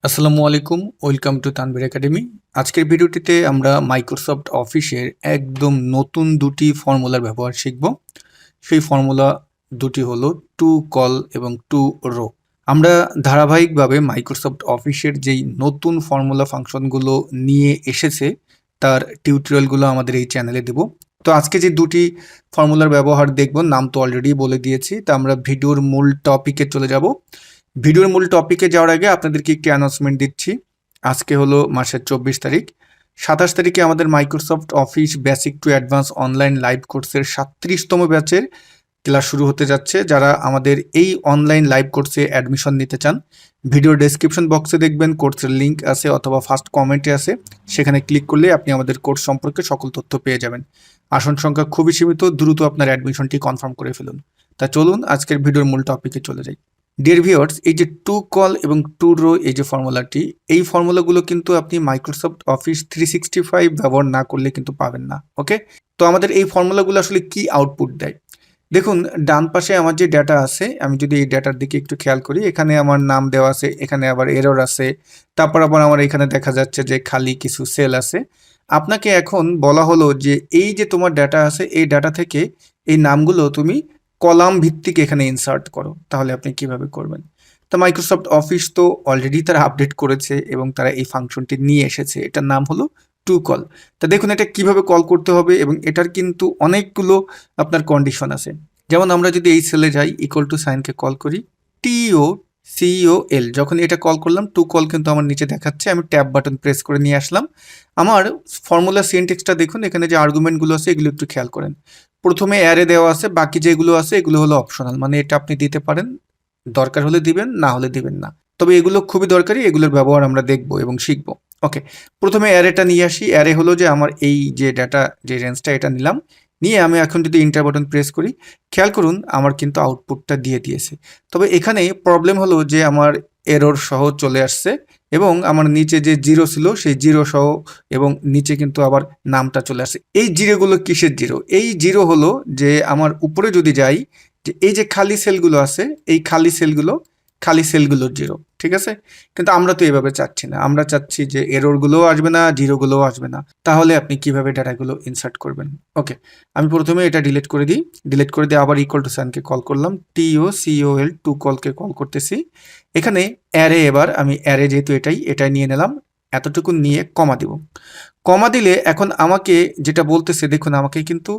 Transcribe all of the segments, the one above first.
আসসালামু আলাইকুম, welcome to Tanvir academy. আজকের ভিডিওটিতে আমরা মাইক্রোসফট অফিসের একদম নতুন দুটি ফর্মুলার ব্যবহার শিখব। সেই ফর্মুলা দুটি হলো টু কল এবং টু রো। আমরা ধারাবাহিকভাবে মাইক্রোসফট অফিসের যেই নতুন ফর্মুলা ফাংশনগুলো নিয়ে এসেছে তার টিউটোরিয়ালগুলো আমাদের এই চ্যানেলে দেব। তো আজকে যে দুটি ফর্মুলার ব্যবহার দেখব, নাম তো অলরেডি বলে দিয়েছি। তা আমরা ভিডিওর মূল টপিকে চলে যাব। ভিডিওর মূল টপিকে যাওয়ার আগে আপনাদেরকে একটি অ্যানাউন্সমেন্ট দিচ্ছি। আজকে হলো মাসের 24 তারিখ। 27 তারিখে আমাদের Microsoft office basic to advance online live কোর্সের 37তম ব্যাচের ক্লাস শুরু হতে যাচ্ছে। যারা আমাদের এই অনলাইন লাইভ কোর্সে অ্যাডমিশন নিতে চান, ভিডিওর ডেসক্রিপশন বক্সে দেখবেন কোর্সের লিঙ্ক আছে অথবা ফার্স্ট কমেন্টে আছে। সেখানে ক্লিক করলে আপনি আমাদের কোর্স সম্পর্কে সকল তথ্য পেয়ে যাবেন। আসন সংখ্যা খুবই সীমিত, দ্রুত আপনার অ্যাডমিশনটি কনফার্ম করে ফেলুন। তা চলুন আজকের ভিডিওর মূল টপিকে চলে যাই। ডিয়ার ভিউয়ার্স, এই যে টু কল এবং টু রো এই যে ফর্মুলাটি, এই ফর্মুলাগুলো কিন্তু আপনি মাইক্রোসফট অফিস 365 ব্যবহার না করলে কিন্তু পাবেন না। ওকে, তো আমাদের এই ফর্মুলাগুলো আসলে কি আউটপুট দেয় দেখুন। ডান পাশে আমার যে ডেটা আছে, আমি যদি এই ডেটার দিকে একটু খেয়াল করি, এখানে আমার নাম দেওয়া আছে, এখানে আবার এরর আছে, তারপর আবার আমার এখানে দেখা যাচ্ছে যে খালি কিছু সেল আছে। আপনাকে এখন বলা হলো যে এই যে তোমার ডেটা আছে, এই ডেটা থেকে এই নামগুলো তুমি কলাম ভিত্তিক এখানে ইনসার্ট করো। তাহলে আপনি কিভাবে করবেন? তো মাইক্রোসফট অফিস তো অলরেডি তারা আপডেট করেছে এবং তারা এই ফাংশনটি নিয়ে এসেছে। এটার নাম হলো টু কল। তা দেখুন এটা কিভাবে কল করতে হবে, এবং এটার কিন্তু অনেকগুলো আপনার কন্ডিশন আছে। যেমন আমরা যদি এই সেলে যাই, ইকুয়াল টু সাইনকে কল করি, টিও সিও এল, যখন এটা কল করলাম টু কল কিন্তু আমার নিচে দেখাচ্ছে। আমি ট্যাব বাটন প্রেস করে নিয়ে আসলাম। আমার ফর্মুলা সিনটেক্সটা দেখুন, এখানে যে আর্গুমেন্টগুলো আছে এগুলো একটু খেয়াল করেন। প্রথমে অ্যারে দেওয়া আছে, বাকি যেগুলো আছে এগুলো হলো অপশনাল, মানে এটা আপনি দিতে পারেন, দরকার হলে দিবেন, না হলে দিবেন না। তবে এগুলো খুবই দরকারি, এগুলোর ব্যবহার আমরা দেখব এবং শিখব। ওকে, প্রথমে অ্যারেটা নিয়ে আসি। অ্যারে হলো যে আমার এই যে ডাটা, যে রেঞ্জটা, এটা নিলাম। নিয়ে আমি এখন যদি ইন্টার বাটন প্রেস করি, খেয়াল করুন আমার কিন্তু আউটপুটটা দিয়ে দিয়েছে। তবে এখানে প্রবলেম হলো যে আমার এরর সহ চলে আসছে, এবং আমার নিচে যে জিরো ছিল সেই জিরো সহ, এবং নিচে কিন্তু আবার নামটা চলে আসছে। এই জিরোগুলো কিসের জিরো? এই জিরো হলো যে আমার উপরে যদি যাই, যে এই যে খালি সেলগুলো আছে, এই খালি সেলগুলোর জিরো, ঠিক আছে? কিন্তু আমরা তো এভাবে চাচ্ছি না, আমরা চাচ্ছি যে এররগুলোও আসবে না, জিরোগুলোও আসবে না। তাহলে আপনি কিভাবে ডাটাগুলো ইনসার্ট করবেন? ওকে, আমি প্রথমে এটা ডিলিট করে দিই। ডিলিট করে দিয়ে আবার ইকুয়াল টু সাইনকে কল করলাম, টিও সিওএল টু কলকে কল করতেছি। এখানে অ্যারে, এবার আমি অ্যারে যেহেতু এটাই নিয়ে নিলাম, এতটুকু নিয়ে কমা দিব। কমা দিলে এখন আমাকে যেটা বলতেছে দেখুন, আমাকে কিন্তু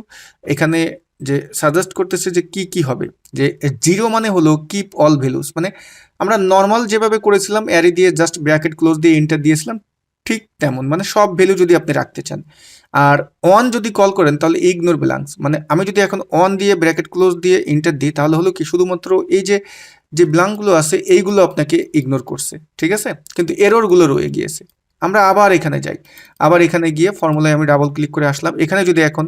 এখানে যে সাজেস্ট করতেছে যে কি হবে, যে জিরো মানে হলো কিপ অল ভ্যালুস, মানে আমরা নর্মাল যেভাবে করেছিলাম অ্যারে দিয়ে জাস্ট ব্র্যাকেট ক্লোজ দিয়ে এন্টার দিয়েছিলাম, ঠিক তেমন, মানে সব ভ্যালু যদি আপনি রাখতে চান। আর অন যদি কল করেন তাহলে ইগনোর ব্ল্যাঙ্কস, মানে আমি যদি এখন অন দিয়ে ব্র্যাকেট ক্লোজ দিয়ে এন্টার দিই, তাহলে হলো কি শুধুমাত্র এই যে যে ব্ল্যাঙ্কগুলো আছে এইগুলো আপনাকে ইগনোর করছে, ঠিক আছে, কিন্তু এররগুলো রয়ে গিয়েছে। আমরা আবার এখানে যাই, আবার এখানে গিয়ে ফর্মুলায় আমি ডাবল ক্লিক করে আসলাম। এখানে যদি এখন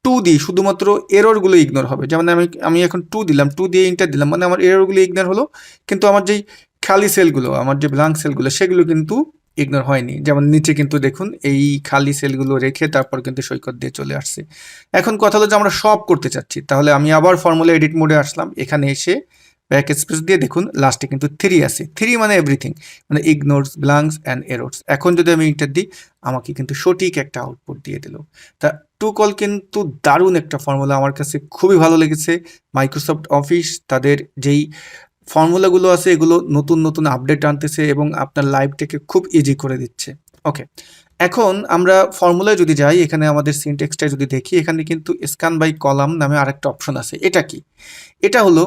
টু দিই, শুধুমাত্র এররগুলো ইগনোর হবে। যেমন আমি এখন টু দিলাম, টু দিয়ে ইন্টার দিলাম, মানে আমার এররগুলো ইগনোর হলো, কিন্তু আমার যেই খালি সেলগুলো, আমার যে ব্ল্যাঙ্ক সেলগুলো, সেগুলো কিন্তু ইগনোর হয়নি। যেমন নিচে কিন্তু দেখুন এই খালি সেলগুলো রেখে তারপর কিন্তু সৈকত দিয়ে চলে আসছে। এখন কথা হলো যে আমরা সব করতে চাচ্ছি, তাহলে আমি আবার ফর্মুলা এডিট মোডে আসলাম। এখানে এসে ব্যাক স্পেস দিয়ে দেখুন লাস্টে কিন্তু 3 আছে। 3 মানে এভরিথিং, মানে ইগনোরস, ব্ল্যাঙ্কস অ্যান্ড এরর্স। এখন যদি আমি ইন্টার দিই, আমাকে কিন্তু সঠিক একটা আউটপুট দিয়ে দিল। তা টু কল কিন্তু দারুণ একটা ফর্মুলা, আমার কাছে খুবই ভালো লেগেছে। মাইক্রোসফট অফিস তাদের যেই ফর্মুলাগুলো আছে এগুলো নতুন নতুন আপডেট আনতেছে এবং আপনার লাইফটাকে খুব ইজি করে দিচ্ছে। ওকে, এখন আমরা ফর্মুলায় যদি যাই, এখানে আমাদের সিনটেক্সটা যদি দেখি, এখানে কিন্তু স্ক্যান বাই কলাম নামে আরেকটা অপশন আছে। এটা কি? এটা হলো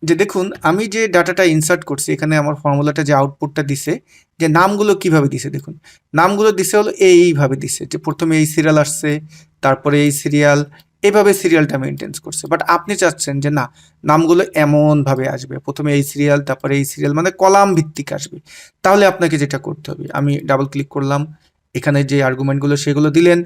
যে দেখুন আমি যে ডাটাটা ইনসার্ট করছি, এখানে আমার ফর্মুলাটা যে আউটপুটটা দিছে, যে নামগুলো কিভাবে দিছে দেখুন। নামগুলো দিছে হলো এইভাবে দিছে, যে প্রথমে এই সিরিয়াল আসছে, তারপরে এই সিরিয়াল, এভাবে সিরিয়ালটা মেনটেন্স করছে। বাট আপনি চাচ্ছেন যে না, নামগুলো এমনভাবে আসবে, প্রথমে এই সিরিয়াল, তারপরে এই সিরিয়াল, মানে কলাম ভিত্তিক আসবে। তাহলে আপনাকে যেটা করতে হবে, আমি ডাবল ক্লিক করলাম, এখানে যে আর্গুমেন্টগুলো সেগুলো দিলেন,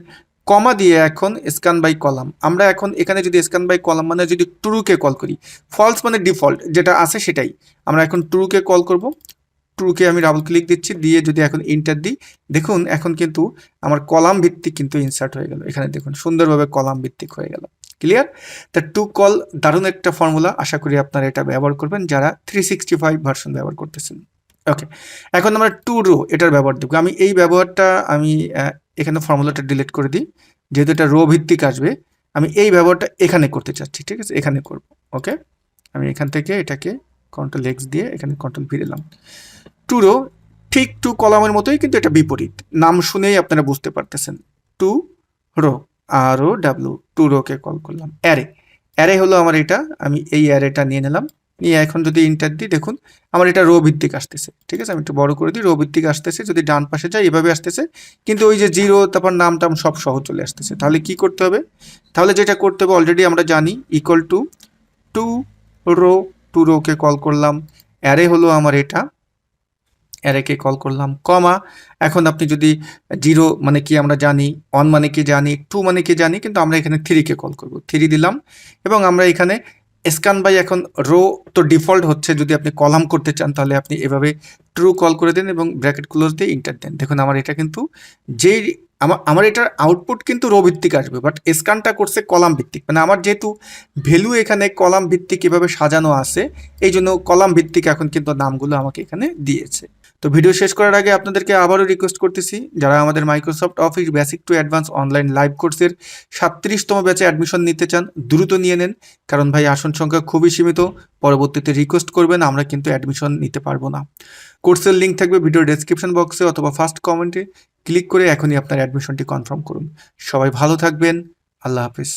কমা দিয়ে এখন স্ক্যান বাই কলাম। আমরা এখন এখানে যদি স্ক্যান বাই কলাম মানে যদি ট্রুকে কল করি, ফলস মানে ডিফল্ট যেটা আছে সেটাই, আমরা এখন ট্রুকে কল করব। ট্রুকে আমি ডাবল ক্লিক দিচ্ছি, দিয়ে যদি এখন ইন্টার দিই, দেখুন এখন কিন্তু আমার কলাম ভিত্তিক কিন্তু ইনসার্ট হয়ে গেল। এখানে দেখুন সুন্দরভাবে কলাম ভিত্তিক হয়ে গেল। ক্লিয়ার? তা টু কল দারুণ একটা ফর্মুলা, আশা করি আপনারা এটা ব্যবহার করবেন যারা 365 ভার্সন ব্যবহার করতেছেন। ওকে, এখন আমরা টু রো এটার ব্যবহার দেখব। আমি এই ব্যবহারটা আমি এখানে ফর্মুলাটা ডিলিট করে দিই, যেহেতু এটা রো ভিত্তিক আসবে। আমি এই ব্যবহারটা এখানে করতে চাচ্ছি, ঠিক আছে, এখানে করব। ওকে, আমি এখান থেকে এটাকে কন্ট্রোল এক্স দিয়ে এখানে কন্ট্রোল ভি দিলাম। টু রো ঠিক টু কলামের মতোই, কিন্তু এটা বিপরীত। নাম শুনেই আপনারা বুঝতে পারতেছেন। To rho, R O W, two রোকে কল করলাম। অ্যারে, অ্যারে হলো আমার এটা, আমি এই অ্যারেটা নিয়ে নিলাম, নিয়ে এখন যদি ইন্টার দিই, দেখুন আমার এটা রো ভিত্তিক আসতেছে, ঠিক আছে। আমি একটু বড় করে দিই, রো ভিত্তিক আসতেছে। যদি ডান পাশে যাই এভাবে আসতেছে, কিন্তু ওই যে জিরো, তারপর নাম টাম সব সহ চলে আসতেছে। তাহলে কি করতে হবে? তাহলে যেটা করতে হবে অলরেডি আমরা জানি, equal to two row, two রোকে কল করলাম। অ্যারে হলো আমার এটা, অ্যারেকে কল করলাম, কমা। এখন আপনি যদি জিরো মানে কি আমরা জানি, ওয়ান মানে কি জানি, টু মানে কি জানি, কিন্তু আমরা এখানে থ্রিকে কল করব। থ্রি দিলাম, এবং আমরা এখানে স্ক্যান বাই, এখন রো তো ডিফল্ট হচ্ছে, যদি আপনি কলাম করতে চান তাহলে আপনি এভাবে ট্রু কল করে দেন এবং ব্র্যাকেট ক্লোজ দিয়ে ইন্টার দেন। দেখুন আমার এটা কিন্তু যেই আমার এটার আউটপুট কিন্তু রো ভিত্তিক আসবে, বাট স্ক্যানটা করছে কলাম ভিত্তিক। মানে আমার যেহেতু ভ্যালু এখানে কলাম ভিত্তিক এভাবে সাজানো আছে, এই জন্য কলাম ভিত্তিক এখন কিন্তু নামগুলো আমাকে এখানে দিয়েছে। তো ভিডিও শেষ করার আগে আপনাদেরকে আবারও রিকোয়েস্ট করতেছি, যারা আমাদের Microsoft office basic to advance online live কোর্সের 37তম ব্যাচে অ্যাডমিশন নিতে চান, দ্রুত নিয়ে নেন, কারণ ভাই আসন সংখ্যা খুবই সীমিত। পরবর্তীতে রিকোয়েস্ট করবেন, আমরা কিন্তু অ্যাডমিশন নিতে পারবো না। কোর্সের লিঙ্ক থাকবে ভিডিওর ডেসক্রিপশন বক্সে অথবা ফার্স্ট কমেন্টে, ক্লিক করে এখনই আপনার অ্যাডমিশনটি কনফার্ম করুন। সবাই ভালো থাকবেন, আল্লাহ হাফিজ।